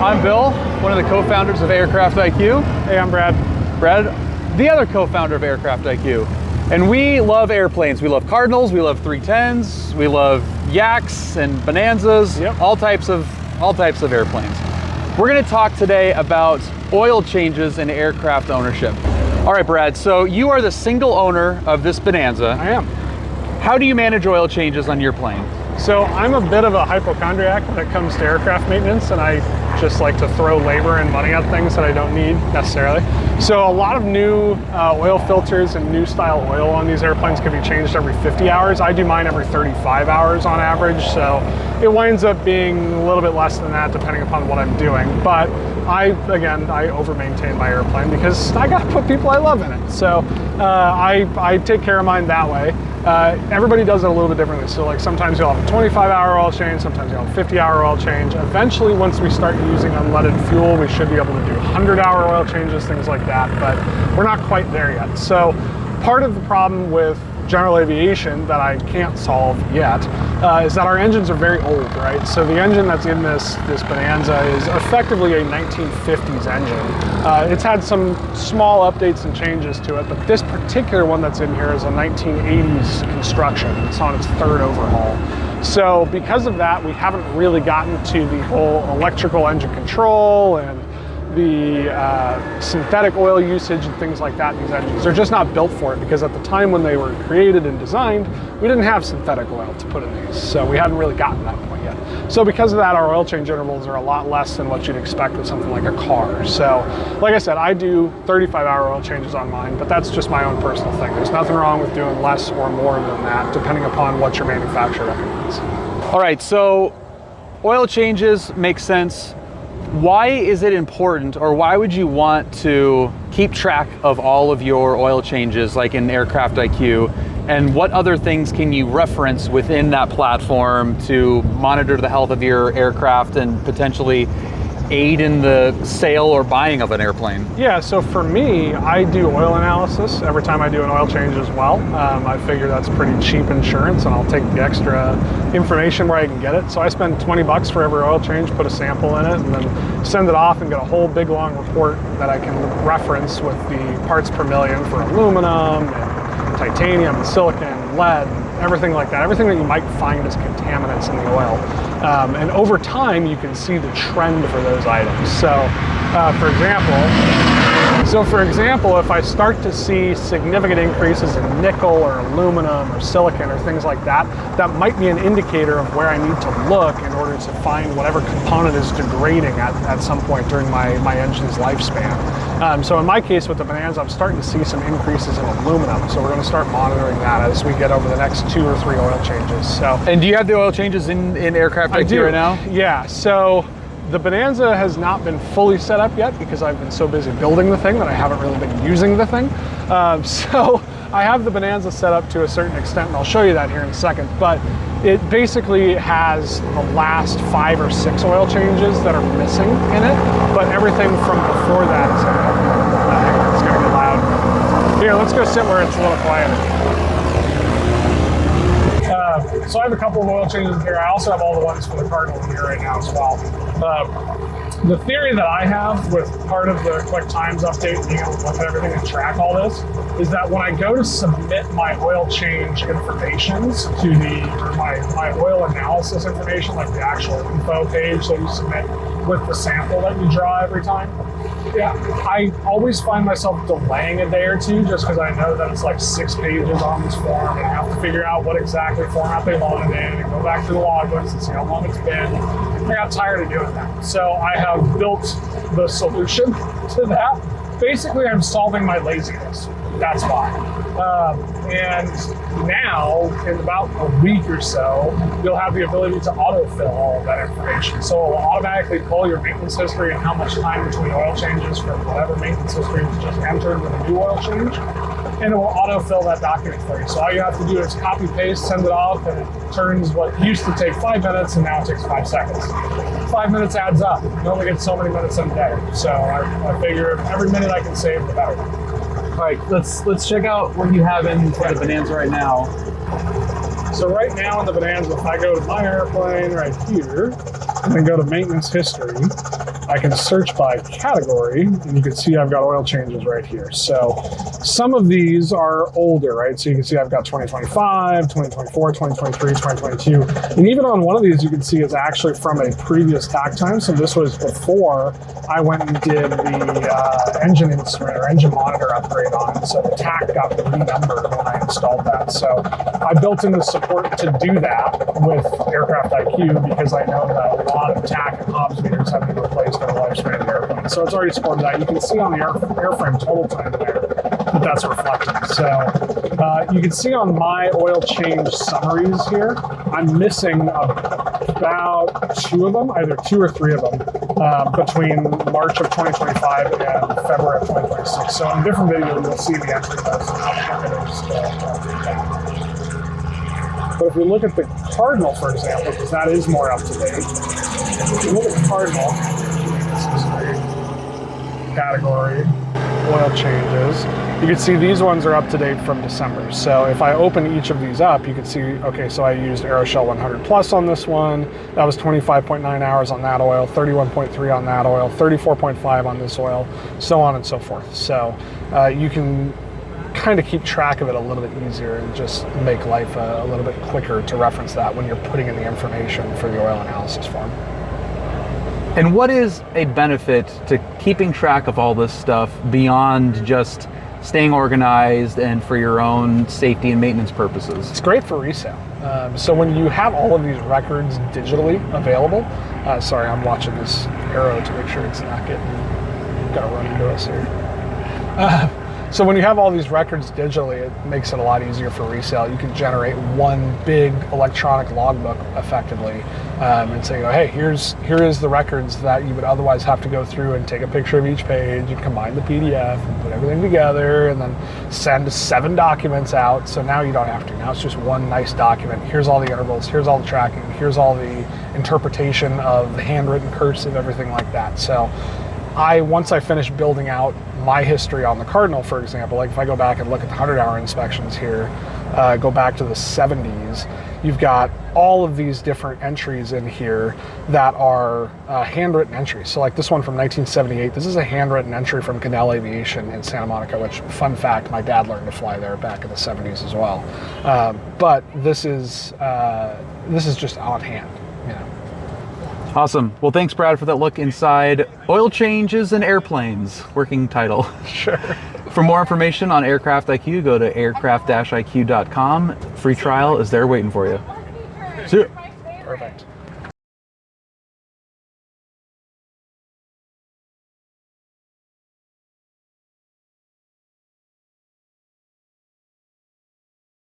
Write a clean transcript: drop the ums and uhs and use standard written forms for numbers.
I'm Bill, one of the co-founders of AircraftIQ. Hey, I'm Brad. Brad, the other co-founder of AircraftIQ. And we love airplanes. We love Cardinals, we love 310s, we love Yaks and Bonanzas, all types of airplanes. We're gonna talk today about oil changes in aircraft ownership. All right, Brad, so you are the single owner of this Bonanza. I am. How do you manage oil changes on your plane? So I'm a bit of a hypochondriac when it comes to aircraft maintenance, and I just like to throw labor and money at things that I don't need necessarily. So a lot of new oil filters and new style oil on these airplanes can be changed every 50 hours. I do mine every 35 hours on average, so it winds up being a little bit less than that depending upon what I'm doing. But I over-maintain my airplane because I gotta put people I love in it. So I take care of mine that way. Everybody does it a little bit differently. So like sometimes you'll have a 25-hour oil change, sometimes you'll have a 50-hour oil change. Eventually, once we start using unleaded fuel, we should be able to do 100-hour oil changes, things like that, but we're not quite there yet. So part of the problem with general aviation that I can't solve yet is that our engines are very old, right? So the engine that's in this Bonanza is effectively a 1950s engine. It's had some small updates and changes to it, but this particular one that's in here is a 1980s construction. It's on its third overhaul. So because of that, we haven't really gotten to the whole electrical engine control and the synthetic oil usage and things like that in these engines. They're just not built for it because at the time when they were created and designed, we didn't have synthetic oil to put in these. So we hadn't really gotten that point yet. So because of that, our oil change intervals are a lot less than what you'd expect with something like a car. So like I said, I do 35-hour oil changes on mine, but that's just my own personal thing. There's nothing wrong with doing less or more than that, depending upon what your manufacturer recommends. All right, so oil changes make sense. Why is it important, or why would you want to keep track of all of your oil changes like in AircraftIQ, and what other things can you reference within that platform to monitor the health of your aircraft and potentially aid in the sale or buying of an airplane? Yeah, so for me, I do oil analysis every time I do an oil change as well. I figure that's pretty cheap insurance, and I'll take the extra information where I can get it. So I spend 20 bucks for every oil change, put a sample in it, and then send it off and get a whole big long report that I can reference with the parts per million for aluminum and titanium and silicon and lead and everything like that, everything that you might find as contaminants in the oil. And over time, you can see the trend for those items. So, for example, if I start to see significant increases in nickel or aluminum or silicon or things like that, that might be an indicator of where I need to look in order to find whatever component is degrading at some point during my engine's lifespan. So in my case with the Bonanza, I'm starting to see some increases in aluminum. So we're going to start monitoring that as we get over the next 2 or 3 oil changes. So, and do you have the oil changes in AircraftIQ right now? Yeah. So the Bonanza has not been fully set up yet because I've been so busy building the thing that I haven't really been using the thing. So I have the Bonanza set up to a certain extent, and I'll show you that here in a second. But it basically has the last 5 or 6 oil changes that are missing in it, but everything from before that is in it. It's gonna get loud. Here, let's go sit where it's a little quieter. So I have a couple of oil changes here. I also have all the ones for the Cardinal here right now as well. The theory that I have with part of the quick times update, being able to look at everything and track all this, is that when I go to submit my oil change informations to my oil analysis information, like the actual info page that you submit with the sample that you draw every time, I always find myself delaying a day or two just because I know that it's like 6 pages on this form, and I have to figure out what exactly format they want it in and go back to the logbooks and see how long it's been. I got tired of doing that. So I have built the solution to that. Basically, I'm solving my laziness. That's why. And now, in about a week or so, you'll have the ability to autofill all of that information. So it'll automatically pull your maintenance history and how much time between oil changes from whatever maintenance history was just entered with a new oil change. And it will autofill that document for you. So all you have to do is copy, paste, send it off, and it turns what used to take 5 minutes and now it takes 5 seconds. 5 minutes adds up. You only get so many minutes in a day. So I figure every minute I can save, the better. All right, let's check out what you have in for the Bonanza right now. So right now in the Bonanza, if I go to my airplane right here, and then go to maintenance history, I can search by category, and you can see I've got oil changes right here. So some of these are older, right? So you can see I've got 2025, 2024, 2023, 2022. And even on one of these, you can see it's actually from a previous tack time. So this was before I went and did the engine instrument or engine monitor upgrade on it. So the tack got renumbered when I installed that. So I built in the support to do that with AircraftIQ because I know that a lot of tack and Hobbs meters have been replaced over the lifespan of the airplane. So it's already supported that. You can see on the airframe total time there that that's reflected. So you can see on my oil change summaries here, I'm missing about 2 of them, either 2 or 3 of them, between March of 2025 and February of 2026. So in a different video, you'll see the entry list and how quick it is to But if we look at the Cardinal, for example, because that is more up to date, if you look at Cardinal, this is the category, oil changes, you can see these ones are up to date from December. So if I open each of these up, you can see, okay, so I used Aeroshell 100 Plus on this one. That was 25.9 hours on that oil, 31.3 on that oil, 34.5 on this oil, so on and so forth. So you can kind of keep track of it a little bit easier and just make life a little bit quicker to reference that when you're putting in the information for the oil analysis form. And what is a benefit to keeping track of all this stuff beyond just staying organized and for your own safety and maintenance purposes? It's great for resale. So when you have all of these records digitally available, sorry, I'm watching this arrow to make sure it's not gonna run into us here. So when you have all these records digitally, it makes it a lot easier for resale. You can generate one big electronic logbook effectively and say, oh, hey, here is the records that you would otherwise have to go through and take a picture of each page and combine the PDF and put everything together and then send 7 documents out. So now you don't have to. Now it's just one nice document. Here's all the intervals, here's all the tracking, here's all the interpretation of the handwritten, cursive, everything like that. So once I finish building out my history on the Cardinal, for example, like if I go back and look at the 100-hour inspections here, go back to the 70s, you've got all of these different entries in here that are handwritten entries. So like this one from 1978, this is a handwritten entry from Canal Aviation in Santa Monica, which, fun fact, my dad learned to fly there back in the 70s as well. But this is just on hand, you know. Awesome. Well, thanks, Brad, for that look inside Oil Changes and Airplanes, working title. Sure. For more information on AircraftIQ, go to aircraft-iq.com. Free trial is there waiting for you. See ya. Perfect.